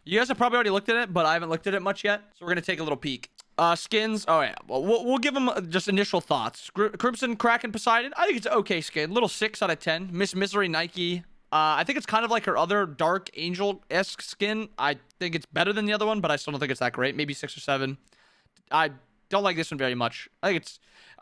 You guys have probably already looked at it, but I haven't looked at it much yet. So we're going to take a little peek. Skins. Oh, yeah. Well, we'll give them just initial thoughts. Crimson, Kraken, Poseidon. I think it's an okay skin. Little 6 out of 10. Miss Misery, Nike. I think it's kind of like her other Dark Angel-esque skin. I think it's better than the other one, but I still don't think it's that great. Maybe 6 or 7. I don't like this one very much. I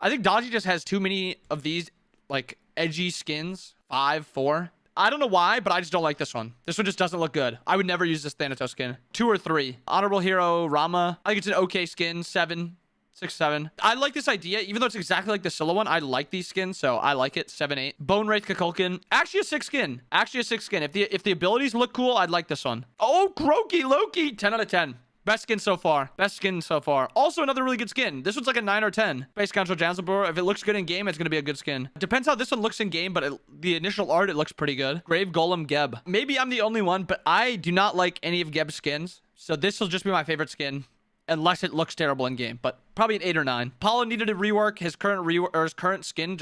think Dodgy just has too many of these, like, edgy skins. 5, 4. I don't know why, but I just don't like this one. This one just doesn't look good. I would never use this Thanatos skin. 2 or 3. Honorable Hero, Rama. I think it's an okay skin. 7. 6, 7. I like this idea, even though it's exactly like the Scylla one. I like these skins, so I like it. 7, 8. Bone Wraith Kukulkan. Actually a 6 skin. Actually a 6 skin. If the abilities look cool, I'd like this one. Oh, Croaky Loki. 10 out of 10. Best skin so far. Best skin so far. Also another really good skin. This one's like a 9 or 10. Base Council Jansenborough. If it looks good in game, it's going to be a good skin. Depends how this one looks in game, but the initial art, it looks pretty good. Grave Golem Geb. Maybe I'm the only one, but I do not like any of Geb's skins. So this will just be my favorite skin. Unless it looks terrible in game, but probably an 8 or 9. Paulo needed a rework. His current skin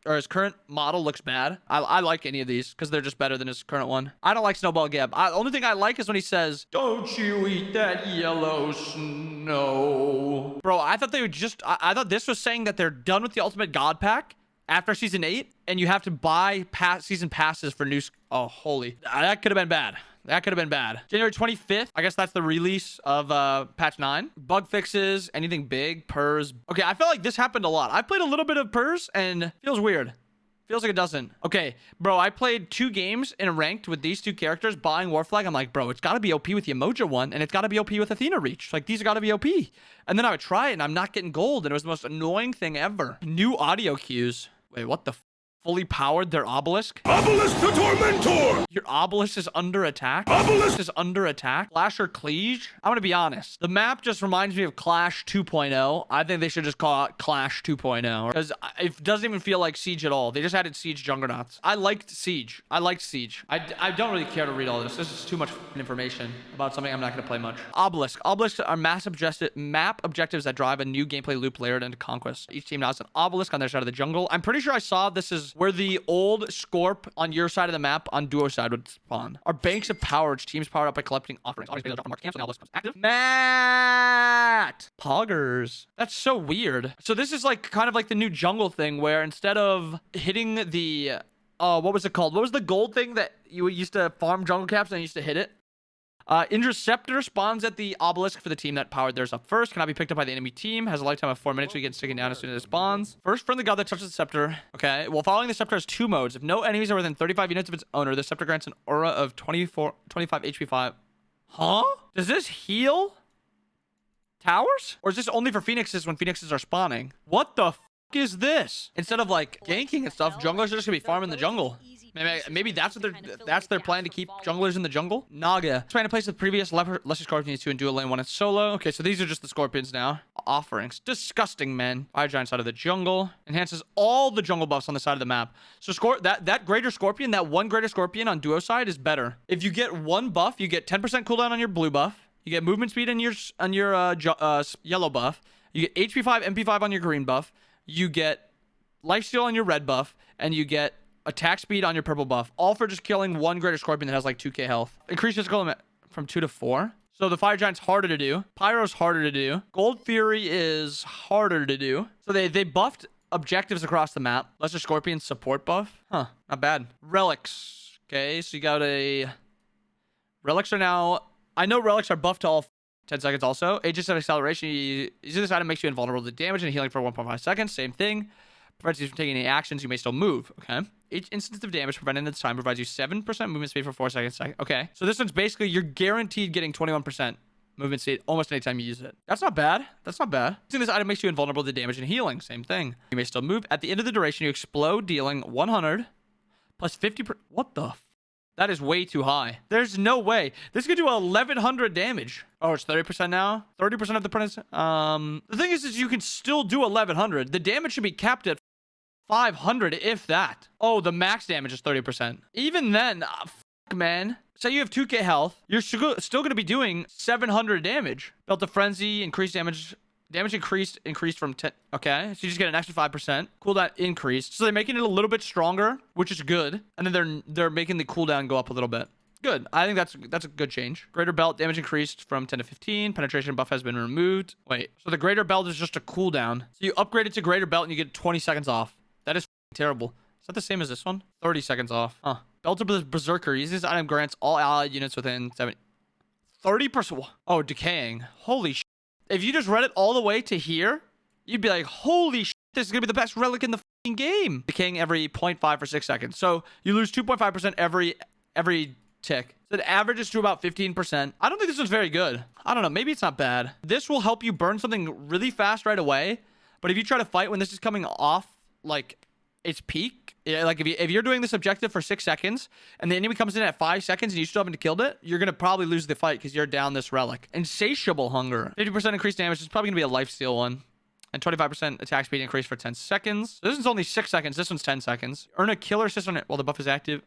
his current model looks bad. I like any of these because they're just better than his current one. I don't like Snowball Geb. The only thing I like is when he says, "Don't you eat that yellow snow." Bro, I thought they would just, I thought this was saying that they're done with the Ultimate God Pack after Season 8, and you have to buy season passes for new, oh, holy. That could have been bad. That could have been bad. January 25th. I guess that's the release of patch 9. Bug fixes, anything big, purrs. Okay, I feel like this happened a lot. I played a little bit of purrs and feels weird. Feels like it doesn't. Okay, bro, I played 2 games in a ranked with these 2 characters buying Warflag. I'm like, bro, it's got to be OP with the Emoja one, and it's got to be OP with Athena Reach. Like, these got to be OP. And then I would try it, and I'm not getting gold, and it was the most annoying thing ever. New audio cues. Wait, what the fully powered their obelisk? Obelisk to Tormentor! Your obelisk is under attack? Obelisk is under attack? Flasher Cleage? I'm gonna be honest. The map just reminds me of Clash 2.0. I think they should just call it Clash 2.0. Because it doesn't even feel like Siege at all. They just added Siege Juggernauts. I liked Siege. I don't really care to read all this. This is too much information about something I'm not gonna play much. Obelisk. Obelisks are map objectives that drive a new gameplay loop layered into Conquest. Each team now has an obelisk on their side of the jungle. I'm pretty sure I saw this is where the old Scorp on your side of the map on duo side would spawn. Our banks of power, which teams powered up by collecting offerings. Active. Matt! Poggers. That's so weird. So this is like kind of like the new jungle thing where instead of hitting the what was it called? What was the gold thing that you used to farm jungle caps and you used to hit it? Interceptor spawns at the obelisk for the team that powered theirs up first. Cannot be picked up by the enemy team. Has a lifetime of 4 minutes. We get sticking down as soon as it spawns. First friendly god that touches the scepter. Okay. Well, following the scepter has 2 modes. If no enemies are within 35 units of its owner, the scepter grants an aura of 25 HP 5. Huh? Does this heal towers? Or is this only for phoenixes when phoenixes are spawning? What the f is this? Instead of like ganking and stuff, junglers are just gonna be farming the jungle. Maybe that's their plan, to keep junglers in the jungle. Naga. Trying to place the previous lesser scorpions 2 in dual lane 1 in solo. Okay, so these are just the scorpions now. Offerings. Disgusting, man. Fire giant side of the jungle. Enhances all the jungle buffs on the side of the map. So that greater scorpion, that one greater scorpion on duo side is better. If you get 1 buff, you get 10% cooldown on your blue buff. You get movement speed on your yellow buff. You get HP 5, MP 5 on your green buff. You get lifesteal on your red buff, and you get attack speed on your purple buff, all for just killing 1 greater scorpion that has like 2k health. Increase physical limit from 2 to 4. So the fire giant's harder to do. Pyro's harder to do. Gold Fury is harder to do. So they buffed objectives across the map. Lesser scorpion support buff. Huh, not bad. Relics. Okay, so you got relics are now, I know relics are buffed to all 10 seconds also. Aegis of acceleration. You use this item, makes you invulnerable to damage and healing for 1.5 seconds. Same thing. Prevents you from taking any actions. You may still move. Okay. Each instance of damage prevented at this time provides you 7% movement speed for 4 seconds. Okay. So this one's basically, you're guaranteed getting 21% movement speed almost anytime you use it. That's not bad. That's not bad. Using this item makes you invulnerable to damage and healing. Same thing. You may still move. At the end of the duration, you explode, dealing 100 plus 50%. What the f? That is way too high. There's no way. This could do 1100 damage. Oh, it's 30% now? 30% of the price. The thing is you can still do 1100. The damage should be capped at 500, if that. Oh, the max damage is 30%. Even then, fuck, man. Say you have 2k health. You're still going to be doing 700 damage. Belt of Frenzy, increased damage. Damage increased from 10. Okay, so you just get an extra 5%. Cooldown increased. So they're making it a little bit stronger, which is good. And then they're making the cooldown go up a little bit. Good. I think that's a good change. Greater belt damage increased from 10 to 15. Penetration buff has been removed. Wait, so the greater belt is just a cooldown. So you upgrade it to greater belt and you get 20 seconds off. That is terrible. Is that the same as this one? 30 seconds off. Huh. Belt of Berserker. Uses this item grants all allied units within 30%. Oh, decaying. Holy shit. If you just read it all the way to here, you'd be like, holy shit, this is going to be the best relic in the fucking game. Decaying every 0.5 for 6 seconds. So you lose 2.5% every tick. So it averages to about 15%. I don't think this one's very good. I don't know. Maybe it's not bad. This will help you burn something really fast right away. But if you try to fight when this is coming off, like, its peak, like if you're doing this objective for 6 seconds and the enemy comes in at 5 seconds and you still haven't killed it, you're going to probably lose the fight because you're down this relic. Insatiable hunger. 50% increased damage. Is probably going to be a lifesteal one. And 25% attack speed increase for 10 seconds. This one's only 6 seconds. This one's 10 seconds. Earn a killer assist on it while the buff is active.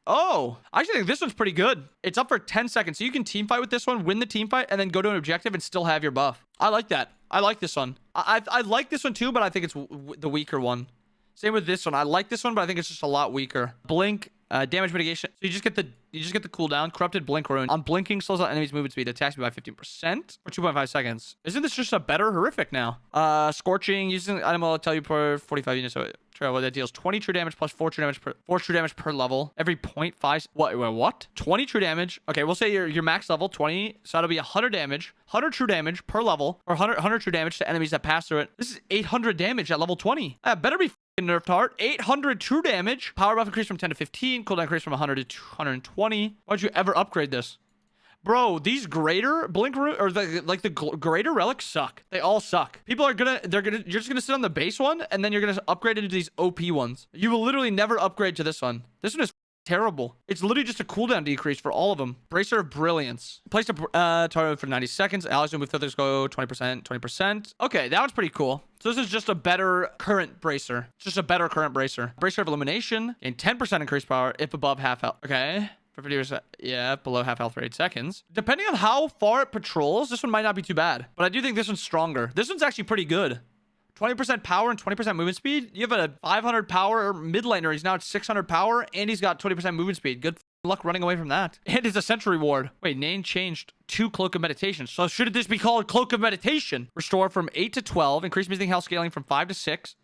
Oh, I actually think this one's pretty good. It's up for 10 seconds. So you can team fight with this one, win the team fight, and then go to an objective and still have your buff. I like that. I like this one. I like this one too, but I think it's the weaker one. Same with this one. I like this one, but I think it's just a lot weaker. Blink, damage mitigation. So you just get the cooldown. Corrupted blink rune. On blinking, slows down enemies' movement speed. Attacks me by 15% for 2.5 seconds. Isn't this just a better horrific now? Scorching. Using the item will tell you per 45 units. So well, that deals 20 true damage plus 4 true damage per level. Every 0.5. What? 20 true damage. Okay, we'll say your max level 20. So that'll be 100 damage. 100 true damage per level, or 100 true damage to enemies that pass through it. This is 800 damage at level 20. Better be nerfed hard. 800 true damage. Power buff increase from 10 to 15. Cooldown increase from 100 to 220. Why'd you ever upgrade this? Bro, these greater blink or the greater relics suck. They all suck. People are you're just gonna sit on the base one and then you're gonna upgrade into these OP ones. You will literally never upgrade to this one. This one is terrible. It's literally just a cooldown decrease for all of them. Bracer of Brilliance. Place a target for 90 seconds. Allies who move feathers go 20%, 20%. Okay, that one's pretty cool. So this is just a better current bracer. It's just a better current bracer. Bracer of Illumination. Gain 10% increased power if above half health. Okay. For 50%. Yeah, below half health for 8 seconds. Depending on how far it patrols, this one might not be too bad. But I do think this one's stronger. This one's actually pretty good. 20% power and 20% movement speed. You have a 500 power mid laner. He's now at 600 power and he's got 20% movement speed. Good luck running away from that. And it's a Ascension reward. Wait, name changed to Cloak of Meditation. So should this be called Cloak of Meditation? Restore from 8 to 12. Increase missing health scaling from 5 to 6.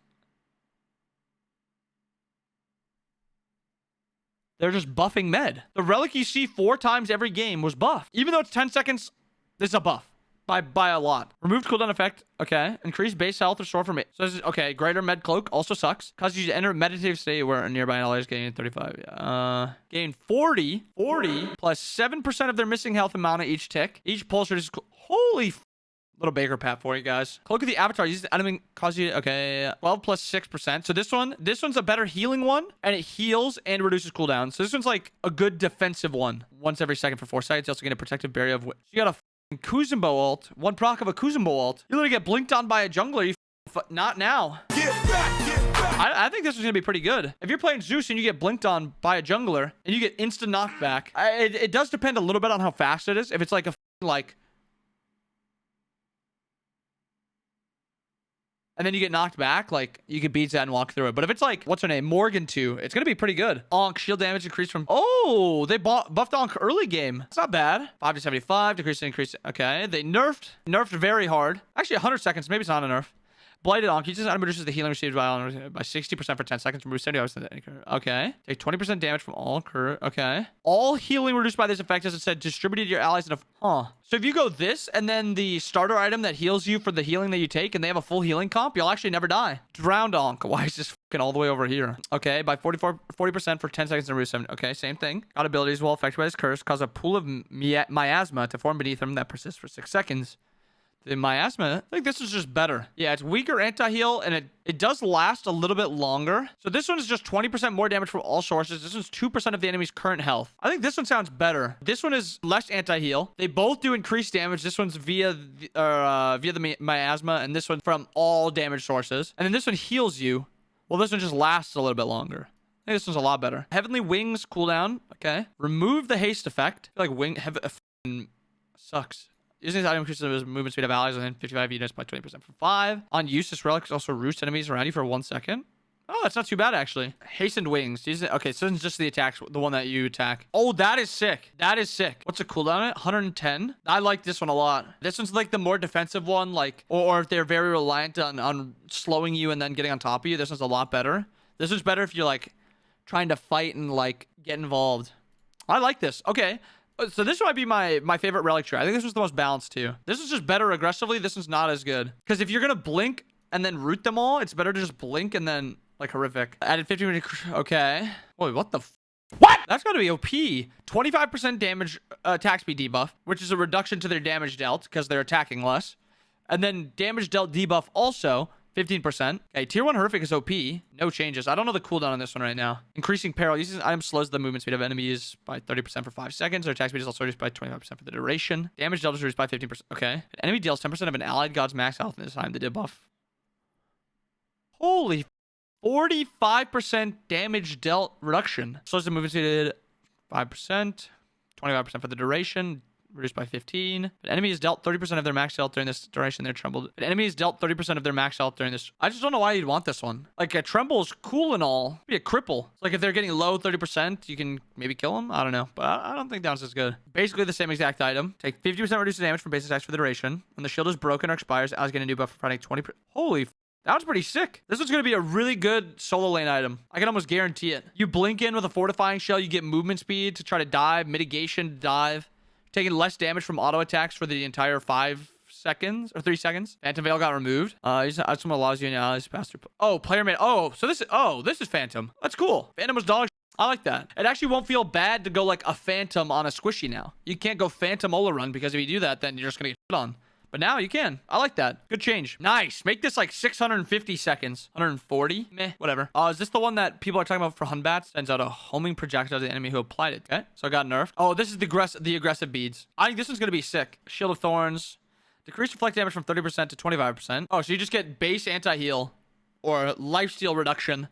They're just buffing med. The relic you see 4 times every game was buffed. Even though it's 10 seconds, this is a buff. By a lot. Removed cooldown effect. Okay. Increased base health restore from 8. So this is, okay. Greater med cloak also sucks. Causes you to enter a meditative state where nearby allies gain 35. Yeah. Gain 40 plus 7% of their missing health amount at each tick. Each pulse reduces. Holy little Baker Pat for you guys. Cloak of the Avatar. Uses the enemy cause you. Okay. 12 plus 6%. So this one's a better healing one. And it heals and reduces cooldown. So this one's like a good defensive one. Once every second for 4 seconds. You also get a protective barrier of. You got a Kuzumbo ult. 1 proc of a Kuzumbo ult. You literally get blinked on by a jungler. You not now. Get back, get back. I think this is going to be pretty good. If you're playing Zeus and you get blinked on by a jungler and you get instant knockback, it does depend a little bit on how fast it is. If it's like a and then you get knocked back, like you could beat that and walk through it. But if it's like, what's her name? Morgan 2, it's going to be pretty good. Onk, shield damage increased from, oh, they buffed Onk early game. It's not bad. 5 to 75, increase. Okay. They nerfed very hard. Actually 100 seconds. Maybe it's not a nerf. Blighted Onk. Uses item reduces the healing received by 60% for 10 seconds. Remove 70%. Okay. Take 20% damage from all Okay. All healing reduced by this effect, as it said, distributed to your allies in a. So if you go this and then the starter item that heals you for the healing that you take, and they have a full healing comp, you'll actually never die. Drowned Onk. Why is this fucking all the way over here? Okay. By 40% for 10 seconds and remove 70. Okay. Same thing. Got abilities while affected by his curse. Cause a pool of miasma to form beneath him that persists for 6 seconds. The miasma, I think this is just better. Yeah, it's weaker anti-heal, and it does last a little bit longer. So this one is just 20% more damage from all sources. This one's 2% of the enemy's current health. I think this one sounds better. This one is less anti-heal. They both do increased damage. This one's via the miasma, and this one from all damage sources. And then this one heals you. Well, this one just lasts a little bit longer. I think this one's a lot better. Heavenly Wings cooldown. Okay. Remove the haste effect. I feel like sucks. Using this item increases the movement speed of allies within 55 units by 20% for 5. On use, this relic also roosts enemies around you for 1 second. Oh, that's not too bad, actually. Hastened wings. Okay, so this is just the attacks, the one that you attack. Oh, that is sick. That is sick. What's the cooldown on it? 110. I like this one a lot. This one's like the more defensive one, like, or if they're very reliant on slowing you and then getting on top of you, this one's a lot better. This is better if you're like trying to fight and like get involved. I like this. Okay. So this might be my favorite relic tree. I think this was the most balanced too. This is just better aggressively. This one's not as good. Because if you're going to blink and then root them all, it's better to just blink and then like horrific. Added 50. Okay. Wait, what the what? That's got to be OP. 25% damage attack speed debuff, which is a reduction to their damage dealt because they're attacking less. And then damage dealt debuff also 15%. Okay, tier 1 horrific is OP. No changes. I don't know the cooldown on this one right now. Increasing peril. Uses item slows the movement speed of enemies by 30% for 5 seconds. Their attack speed is also reduced by 25% for the duration. Damage dealt is reduced by 15%. Okay. An enemy deals 10% of an allied god's max health in this time. The debuff. Holy 45% damage dealt reduction. Slows the movement speed 5%. 25% for the duration. Reduced by 15. An enemy is dealt 30% of their max health during this duration. They're trembled. An enemy is dealt 30% of their max health during this. I just don't know why you'd want this one. Like, a tremble is cool and all. Be a cripple. Like, if they're getting low 30%, you can maybe kill them. I don't know. But I don't think that's as good. Basically the same exact item. Take 50% reduced damage from base attacks for the duration. When the shield is broken or expires, I was getting a new buff for providing 20%. Holy that was pretty sick. This one's going to be a really good solo lane item. I can almost guarantee it. You blink in with a fortifying shell. You get movement speed to try to dive. Mitigation to dive. Taking less damage from auto attacks for the entire 5 seconds or 3 seconds. Phantom Veil got removed. This one allows you and allies to pass through. Oh, player made. Oh, so this is Phantom. That's cool. Phantom was dog. I like that. It actually won't feel bad to go like a Phantom on a squishy now. You can't go Phantom Ola run because if you do that, then you're just gonna get shit on. But now you can. I like that. Good change. Nice. Make this like 650 seconds. 140? Meh. Whatever. Is this the one that people are talking about for Hunbats? Sends out a homing projectile to the enemy who applied it. Okay. So I got nerfed. Oh, this is the aggressive beads. I think this one's going to be sick. Shield of Thorns. Decrease reflect damage from 30% to 25%. Oh, so you just get base anti-heal or lifesteal reduction.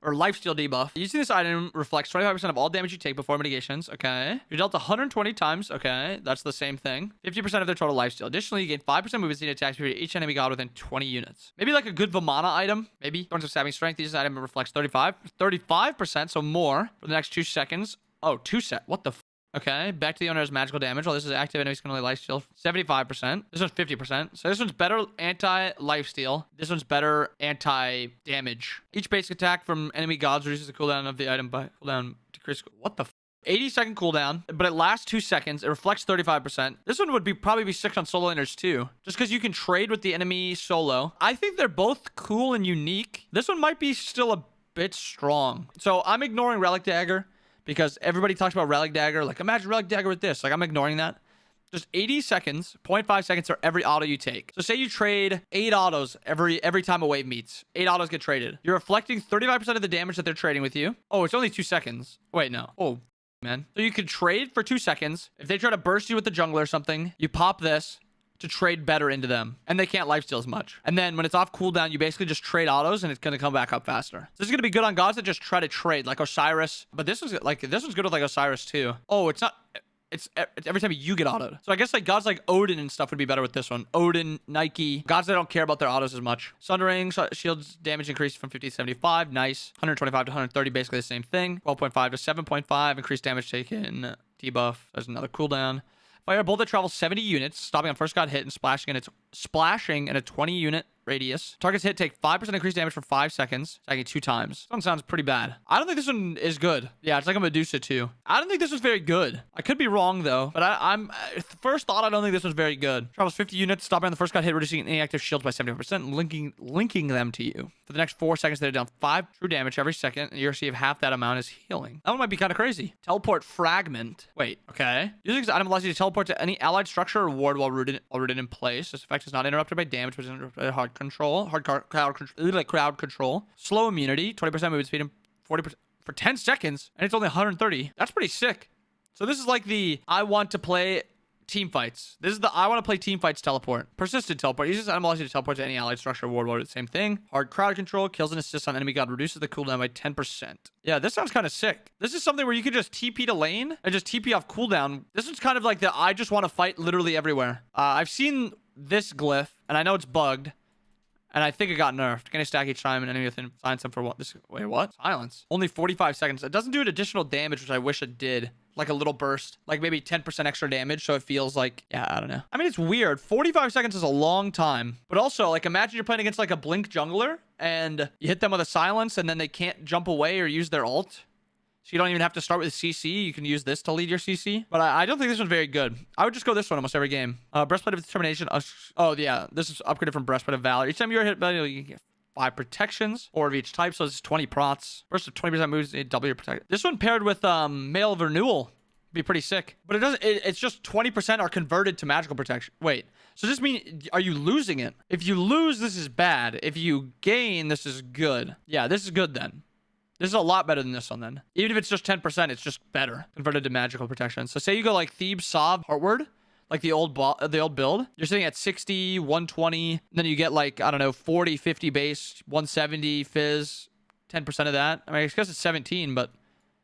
Or lifesteal debuff. Using this item reflects 25% of all damage you take before mitigations. Okay. You're dealt 120 times. Okay. That's the same thing. 50% of their total lifesteal. Additionally, you gain 5% movement speed attacks for each enemy god within 20 units. Maybe like a good Vamana item. Maybe. Thorns of stabbing strength. This item reflects 35%. So more for the next 2 seconds. Oh, 2 sec. What the f? Okay, back to the owner's magical damage. Oh, this is active. Enemies can only lifesteal 75%. This one's 50%. So this one's better anti-lifesteal. This one's better anti-damage. Each basic attack from enemy gods reduces the cooldown of the item by cooldown decrease. What the f? 80-second cooldown, but it lasts 2 seconds. It reflects 35%. This one would probably be sick on solo laners too, just because you can trade with the enemy solo. I think they're both cool and unique. This one might be still a bit strong. So I'm ignoring Relic Dagger. Because everybody talks about Relic Dagger. Like, imagine Relic Dagger with this. Like, I'm ignoring that. Just 80 seconds, 0.5 seconds for every auto you take. So say you trade 8 autos every time a wave meets. 8 autos get traded. You're reflecting 35% of the damage that they're trading with you. Oh, it's only 2 seconds. Wait, no. Oh, man. So you could trade for 2 seconds. If they try to burst you with the jungle or something, you pop this to trade better into them, and they can't lifesteal as much. And then when it's off cooldown, you basically just trade autos and it's going to come back up faster. So this is going to be good on gods that just try to trade, like Osiris. But this one's good with like Osiris too. Oh, it's not. It's every time you get autoed. So I guess like gods like Odin and stuff would be better with this one. Odin, Nike, gods that don't care about their autos as much. Sundering, shields damage increased from 50 to 75. Nice. 125 to 130, basically the same thing. 12.5 to 7.5. Increased damage taken. Debuff. There's another cooldown. Fire a bolt that travels 70 units, stopping on first god hit and splashing in a 20 unit radius. Targets hit take 5% increased damage for 5 seconds, attacking 2 times. This one sounds pretty bad. I don't think this one is good. Yeah, it's like a Medusa too. I don't think this one's very good. I could be wrong though, but I'm first thought I don't think this one's very good. Travels 50 units, stopping on the first god hit, reducing any active shields by 70%, linking them to you. For the next 4 seconds, they're down 5 true damage every second, and you receive half that amount as healing. That one might be kind of crazy. Teleport fragment. Wait, okay. Using this item allows you to teleport to any allied structure or ward while rooted in place. This effect is not interrupted by damage, but is interrupted by hard crowd control. Slow immunity, 20% movement speed, and 40% for 10 seconds, and it's only 130. That's pretty sick. So this is like the I want to play team fights. This is the I want to play team fights teleport. Persistent teleport. Uses item allows you to teleport to any allied structure or ward while the same thing. Hard crowd control. Kills and assists on enemy god. Reduces the cooldown by 10%. Yeah, this sounds kind of sick. This is something where you could just TP to lane and just TP off cooldown. This one's kind of like the I just want to fight literally everywhere. I've seen this glyph, and I know it's bugged. And I think it got nerfed. Can I stack each time and enemy within silence them for what? Wait, what? Silence. Only 45 seconds. It doesn't do an additional damage, which I wish it did. Like a little burst. Like maybe 10% extra damage. So it feels like, yeah, I don't know. I mean, it's weird. 45 seconds is a long time. But also, like, imagine you're playing against like a blink jungler and you hit them with a silence and then they can't jump away or use their ult. So you don't even have to start with CC. You can use this to lead your CC. But I don't think this one's very good. I would just go this one almost every game. Breastplate of Determination. Oh, yeah. This is upgraded from Breastplate of Valor. Each time you're hit, you get 5 protections. 4 of each type. So this is 20 prots. Burst of 20% moves. Double your protection. This one paired with Mail of Renewal would be pretty sick. But it doesn't. It's just 20% are converted to magical protection. Wait. So this means, are you losing it? If you lose, this is bad. If you gain, this is good. Yeah, this is good then. This is a lot better than this one then. Even if it's just 10%, it's just better. Converted to magical protection. So say you go like Thebes, Sov, Heartward, like the old build. You're sitting at 60, 120. Then you get like, I don't know, 40, 50 base, 170 fizz, 10% of that. I mean, I guess it's 17, but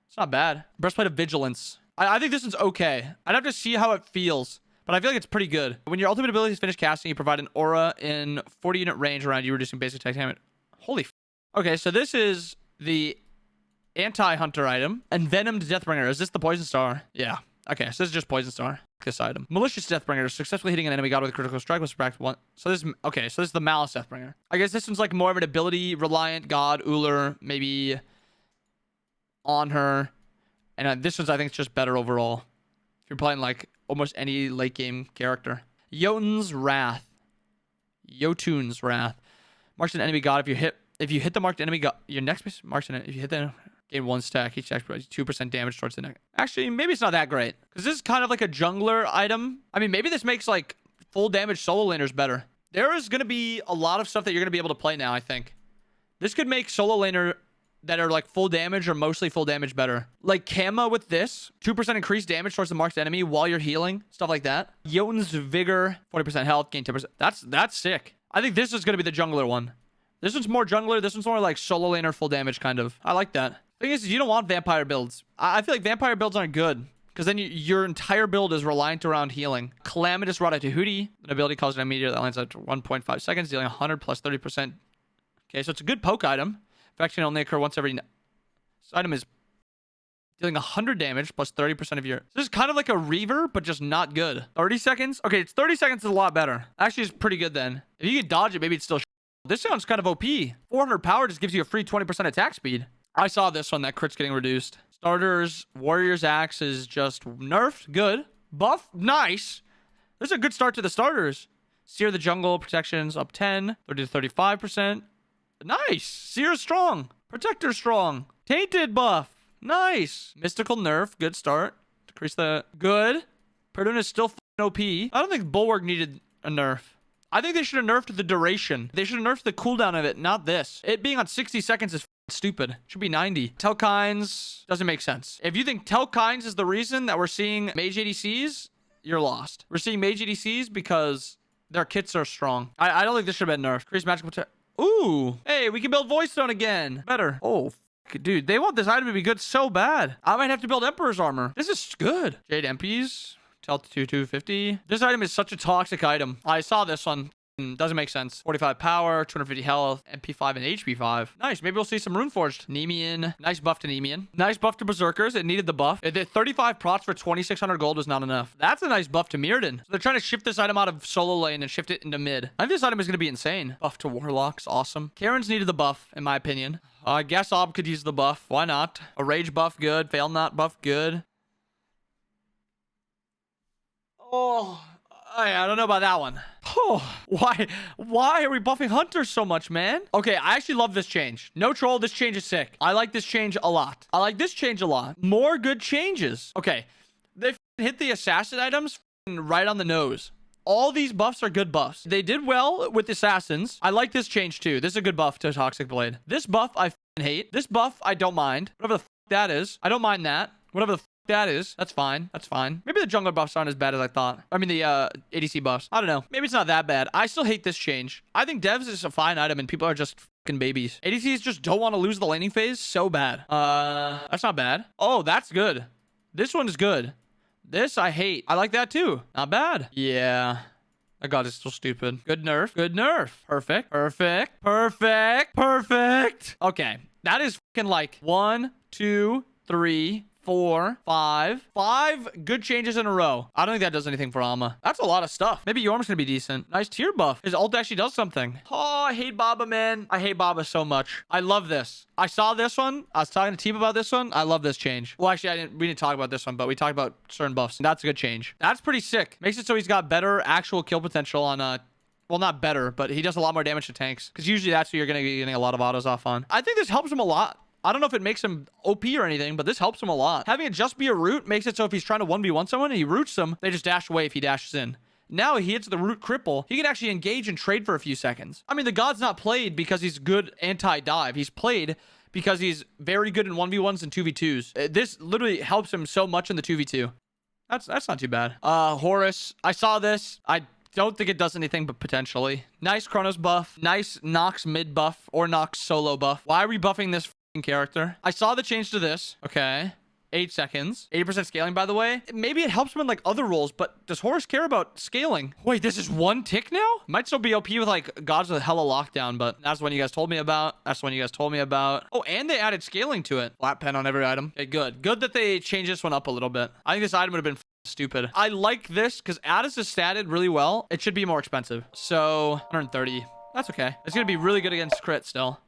it's not bad. Breastplate of Vigilance. I think this one's okay. I'd have to see how it feels, but I feel like it's pretty good. When your ultimate ability is finished casting, you provide an aura in 40 unit range around you, reducing basic attack damage. Holy f. Okay, so this is the anti-hunter item. Envenomed Deathbringer. Is this the Poison Star? Yeah. Okay, so this is just Poison Star. This item. Malicious Deathbringer. Successfully hitting an enemy god with a critical strike. Must subtract 1. So this is... Okay, so this is the Malice Deathbringer. I guess this one's like more of an ability-reliant god. Uller, maybe on her. And this one's, I think, it's just better overall. If you're playing like almost any late-game character. Jotun's Wrath. Jotun's Wrath. Marks an enemy god. If you hit the marked enemy god, your next piece marks an... If you hit the... Gain 1 stack. Each stack provides 2% damage towards the neck. Actually, maybe it's not that great. Because this is kind of like a jungler item. I mean, maybe this makes like full damage solo laners better. There is going to be a lot of stuff that you're going to be able to play now, I think. This could make solo laner that are like full damage or mostly full damage better. Like Kama with this. 2% increased damage towards the marked enemy while you're healing. Stuff like that. Jotun's Vigor. 40% health. Gain 10%. That's sick. I think this is going to be the jungler one. This one's more jungler. This one's more like solo laner full damage kind of. I like that. Thing is, you don't want vampire builds. I feel like vampire builds aren't good because then your entire build is reliant around healing. Calamitous Rod Tahuti. An ability causes an immediate that lands at 1.5 seconds, dealing 100 plus 30%. Okay, so it's a good poke item. Effect can only occur once every... This item is dealing 100 damage plus 30% of your... This is kind of like a Reaver, but just not good. 30 seconds? Okay, it's 30 seconds is a lot better. Actually, it's pretty good then. If you can dodge it, maybe it's still... This sounds kind of OP. 400 power just gives you a free 20% attack speed. I saw this one, that crit's getting reduced. Starters, Warrior's Axe is just nerfed. Good. Buff, nice. This is a good start to the starters. Seer the Jungle, protections up 10, 30 to 35%. Nice. Seer strong. Protector strong. Tainted buff. Nice. Mystical nerf, good start. Decrease the... Good. Perdun is still OP. I don't think Bulwark needed a nerf. I think they should have nerfed the duration. They should have nerfed the cooldown of it, not this. It being on 60 seconds is stupid. Should be 90. Telkynes doesn't make sense. If you think Telkynes is the reason that we're seeing mage ADCs, you're lost. We're seeing mage ADCs because their kits are strong. I don't think this should have been nerfed. Increase magical protect. Ooh. Hey, we can build Voice Stone again. Better. Oh, dude. They want this item to be good so bad. I might have to build Emperor's Armor. This is good. Jade MPs. Tell to 250. This item is such a toxic item. I saw this one. Doesn't make sense. 45 power, 250 health, MP5 and HP5. Nice. Maybe we'll see some Runeforged. Nemean. Nice buff to Nemean. Nice buff to Berserkers. It needed the buff. The 35 prots for 2,600 gold was not enough. That's a nice buff to Mirrodin. So they're trying to shift this item out of solo lane and shift it into mid. I think this item is going to be insane. Buff to Warlocks. Awesome. Karen's needed the buff, in my opinion. I guess Ob could use the buff. Why not? A Rage buff, good. Fail not buff, good. Oh... I don't know about that one. Oh, why are we buffing Hunters so much, man? Okay, I actually love this change. No troll, this change is sick. I like this change a lot. I like this change a lot. More good changes. Okay, they hit the assassin items right on the nose. All these buffs are good buffs. They did well with assassins. I like this change too. This is a good buff to Toxic Blade. This buff I hate. This buff I don't mind. Whatever the that is. I don't mind that. Whatever the that is. That's fine. That's fine. Maybe the jungler buffs aren't as bad as I thought. I mean, the ADC buffs. I don't know. Maybe it's not that bad. I still hate this change. I think devs is a fine item and people are just fucking babies. ADCs just don't want to lose the laning phase so bad. That's not bad. Oh, that's good. This one is good. This I hate. I like that too. Not bad. Yeah. My god, it's still stupid. Good nerf. Good nerf. Perfect. Perfect. Perfect. Perfect. Okay. That is fucking like 1, 2, 3, 4, 5. 5 good changes in a row. I don't think that does anything for Alma. That's a lot of stuff. Maybe Yorm's gonna be decent. Nice tier buff. His ult actually does something. Oh, I hate Baba, man. I hate Baba so much. I love this. I saw this one. I was talking to Team about this one. I love this change. Well, actually, we didn't talk about this one, but we talked about certain buffs. That's a good change. That's pretty sick. Makes it so he's got better actual kill potential on well, not better, but he does a lot more damage to tanks. Because usually that's who you're going to be getting a lot of autos off on. I think this helps him a lot. I don't know if it makes him OP or anything, but this helps him a lot. Having it just be a root makes it so if he's trying to 1v1 someone and he roots them, they just dash away if he dashes in. Now he hits the root cripple. He can actually engage and trade for a few seconds. I mean, the God's not played because he's good anti-dive. He's played because he's very good in 1v1s and 2v2s. This literally helps him so much in the 2v2. That's not too bad. Horus, I saw this. I don't think it does anything, but potentially. Nice Chronos buff. Nice Nox mid buff or Nox solo buff. Why are we buffing this character? I saw the change to this. Okay. 8 seconds. 80% scaling, by the way. Maybe it helps him in like other roles, but does Horus care about scaling? Wait, this is 1 tick now? Might still be OP with like gods with hella lockdown, but that's the one you guys told me about. That's the one you guys told me about. Oh, and they added scaling to it. Flat pen on every item. Okay, good. Good that they changed this one up a little bit. I think this item would have been stupid. I like this because Addis is statted really well. It should be more expensive. So 130. That's okay. It's going to be really good against crit still.